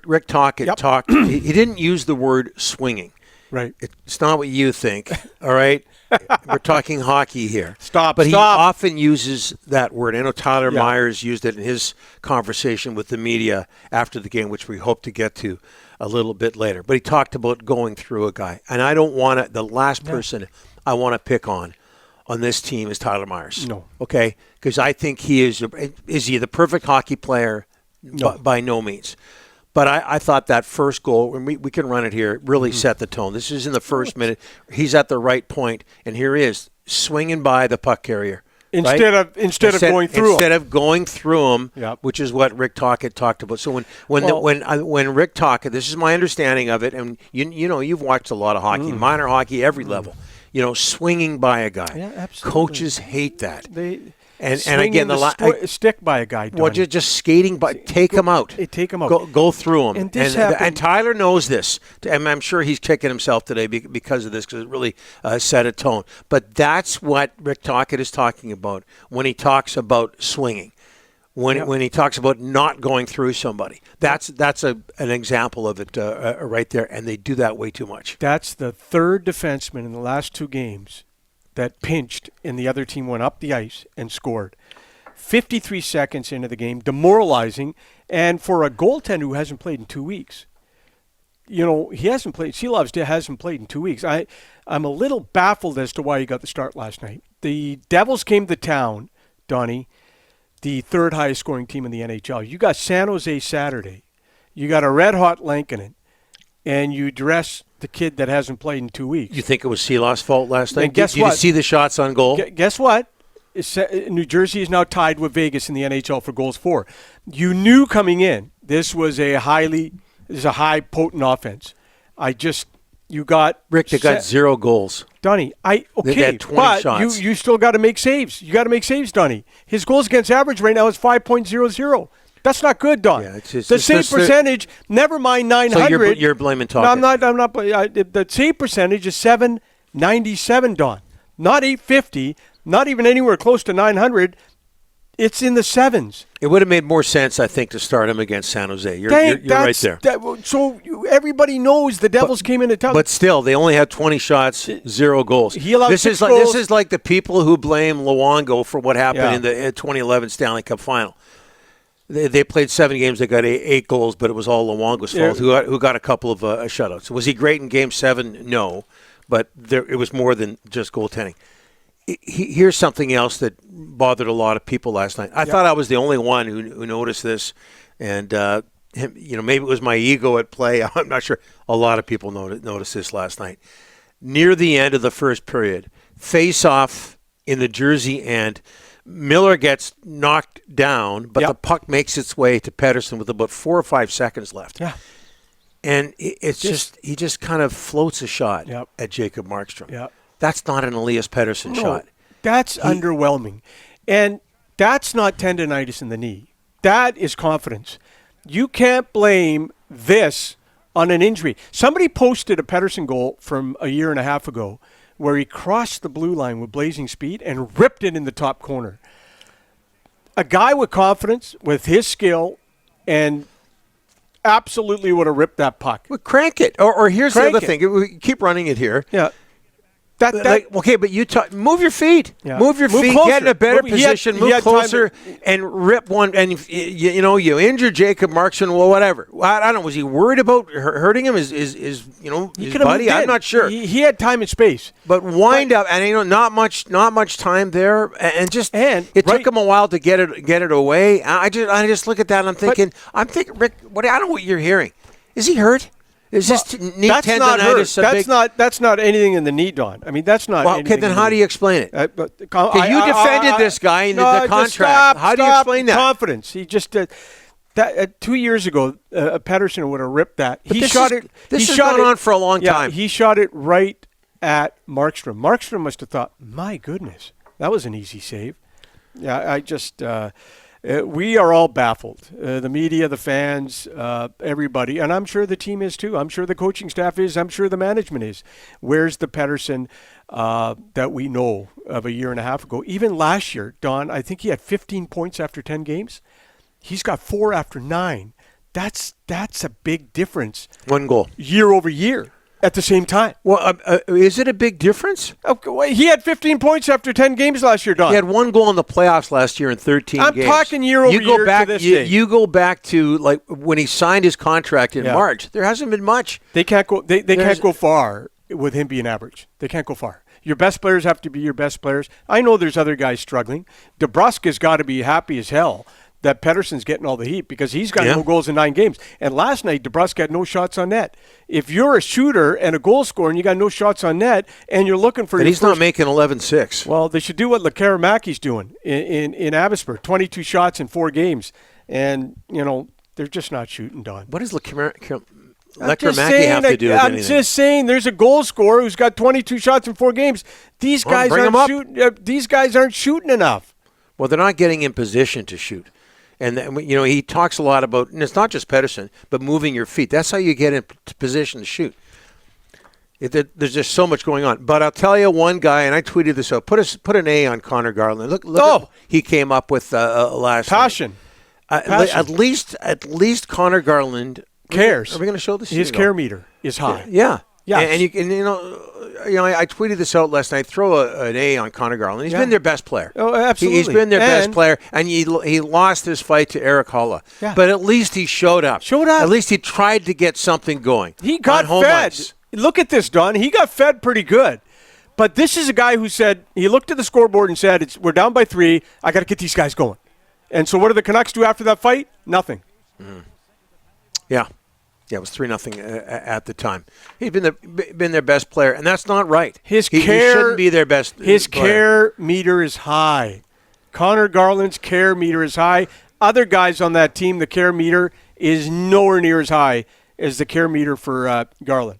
Rick Tocchet talked. He didn't use the word swinging. Right. It's not what you think. All right. We're talking hockey here. Stop. He often uses that word. I know Tyler Yeah. Myers used it in his conversation with the media after the game, which we hope to get to a little bit later. But he talked about going through a guy. And I don't want to, the last person I want to pick on this team is Tyler Myers. No. Okay? Because I think he is he the perfect hockey player? No. By no means. But I thought that first goal, and we can run it here, really set the tone. This is in the first minute. He's at the right point, and here he is, swinging by the puck carrier. Instead of going through him. Instead of going through him, Yep. which is what Rick Tocchet talked about. So when Rick Tocchet, this is my understanding of it, and you know you've watched a lot of hockey, minor hockey, every level. You know, swinging by a guy. Yeah, absolutely. Coaches hate that. And again, stick by a guy. Well, just skating by, take him out. Take him out. Go through him. And Tyler knows this. And I'm sure he's kicking himself today because of this, because it really set a tone. But that's what Rick Tocchet is talking about when he talks about swinging. When he talks about not going through somebody, that's an example of it right there. And they do that way too much. That's the third defenseman in the last two games that pinched and the other team went up the ice and scored. 53 seconds into the game, demoralizing. And for a goaltender who hasn't played in 2 weeks, you know, he hasn't played. Seelovs hasn't played in 2 weeks. I'm a little baffled as to why he got the start last night. The Devils came to town, Donnie, the third highest scoring team in the NHL. You got San Jose Saturday. You got a red-hot Lankinen. And you dress the kid that hasn't played in 2 weeks. You think it was Seelovs' fault last night? Did you see the shots on goal? Guess what? New Jersey is now tied with Vegas in the NHL for goals for. You knew coming in this was a high potent offense. You got Rick. They got 0 goals. Donnie, They had 20 shots. You still got to make saves. You got to make saves, Donnie. His goals against average right now is 5.00. That's not good, Don. Yeah, the save percentage, never mind 900. So you're blaming Tocchet. No, I'm not. The save percentage is 797, Don. Not 850. Not even anywhere close to 900. It's in the sevens. It would have made more sense, I think, to start him against San Jose. You're right there. So everybody knows the Devils came into town. But still, they only had 20 shots, 0 goals. He allowed this 6 goals. This is like the people who blame Luongo for what happened in the 2011 Stanley Cup Final. They played 7 games. They got 8 goals, but it was all Luongo's fault, who got a couple of shutouts. Was he great in Game 7? No, but it was more than just goaltending. Here's something else that bothered a lot of people last night. I thought I was the only one who noticed this, and maybe it was my ego at play. I'm not sure. A lot of people noticed this last night. Near the end of the first period, face-off in the Jersey end, Miller gets knocked down, but the puck makes its way to Pettersson with about 4 or 5 seconds left. Yeah. And it's just he just kind of floats a shot at Jacob Markstrom. Yeah. That's not an Elias Pettersson shot. That's underwhelming. And that's not tendonitis in the knee. That is confidence. You can't blame this on an injury. Somebody posted a Pettersson goal from a year and a half ago where he crossed the blue line with blazing speed and ripped it in the top corner. A guy with confidence, with his skill, and absolutely would have ripped that puck. Well, crank it. Or here's the other thing. We keep running it here. Yeah. Okay, but move your feet. Yeah. Move your feet. Closer. Get in a better position. Move closer and rip one. And you injure Jacob Markstrom. Well, whatever. I don't know. Was he worried about hurting him? His buddy? I'm not sure. He had time and space. But wind up, and not much time there, and it took him a while to get it away. I just look at that and I'm thinking, Rick, I don't know what you're hearing. Is he hurt? Is this knee tendonitis That's not anything in the knee, Don. I mean, that's not. Well, okay, then how do you explain it? You defended this guy in the contract. How do you explain that? Confidence. He just 2 years ago, Pettersson would have ripped that. This has gone on for a long time. He shot it right at Markstrom. Markstrom must have thought, "My goodness, that was an easy save." Yeah, we are all baffled. The media, the fans, everybody. And I'm sure the team is too. I'm sure the coaching staff is. I'm sure the management is. Where's the Pettersson that we know of a year and a half ago? Even last year, Don, I think he had 15 points after 10 games. He's got 4 after 9. That's a big difference. 1 goal. Year over year at the same time. Well, is it a big difference? Okay, he had 15 points after 10 games last year, Don. He had 1 goal in the playoffs last year in 13 games. I'm talking year over year to this day. You go back to like when he signed his contract in March. There hasn't been much. They can't go. They can't go far with him being average. They can't go far. Your best players have to be your best players. I know there's other guys struggling. DeBruska's got to be happy as hell that Pettersson's getting all the heat because he's got no goals in 9 games. And last night, DeBrusk had no shots on net. If you're a shooter and a goal scorer and you got no shots on net and you're looking for... And he's not making 11-6. Well, they should do what Lekaramaki's doing in Abbotsford, 22 shots in 4 games. And, they're just not shooting, Don. What does Lekaramaki's have to do with anything? I'm just saying there's a goal scorer who's got 22 shots in 4 games. These guys aren't shooting enough. Well, they're not getting in position to shoot. And, he talks a lot about, and it's not just Pettersson, but moving your feet. That's how you get in position to shoot. There's just so much going on. But I'll tell you one guy, and I tweeted this out, put an A on Connor Garland. Look what he came up with last Passion. night. At least Connor Garland cares. Are we going to show this? His care meter is high. Yeah. Yes. I tweeted this out last night. Throw an A on Connor Garland. He's been their best player. Oh, absolutely. He's been their best player, and he lost his fight to Eric Holla. Yeah. But at least he showed up. At least he tried to get something going. He got fed. Ice. Look at this, Don. He got fed pretty good. But this is a guy who said, he looked at the scoreboard and said, we're down by 3. I got to get these guys going. And so what do the Canucks do after that fight? Nothing. Yeah. Yeah, it was 3-0 at the time. He's been their best player, and that's not right. He shouldn't be their best His player. care meter is high. Connor Garland's care meter is high. Other guys on that team, the care meter is nowhere near as high as the care meter for Garland.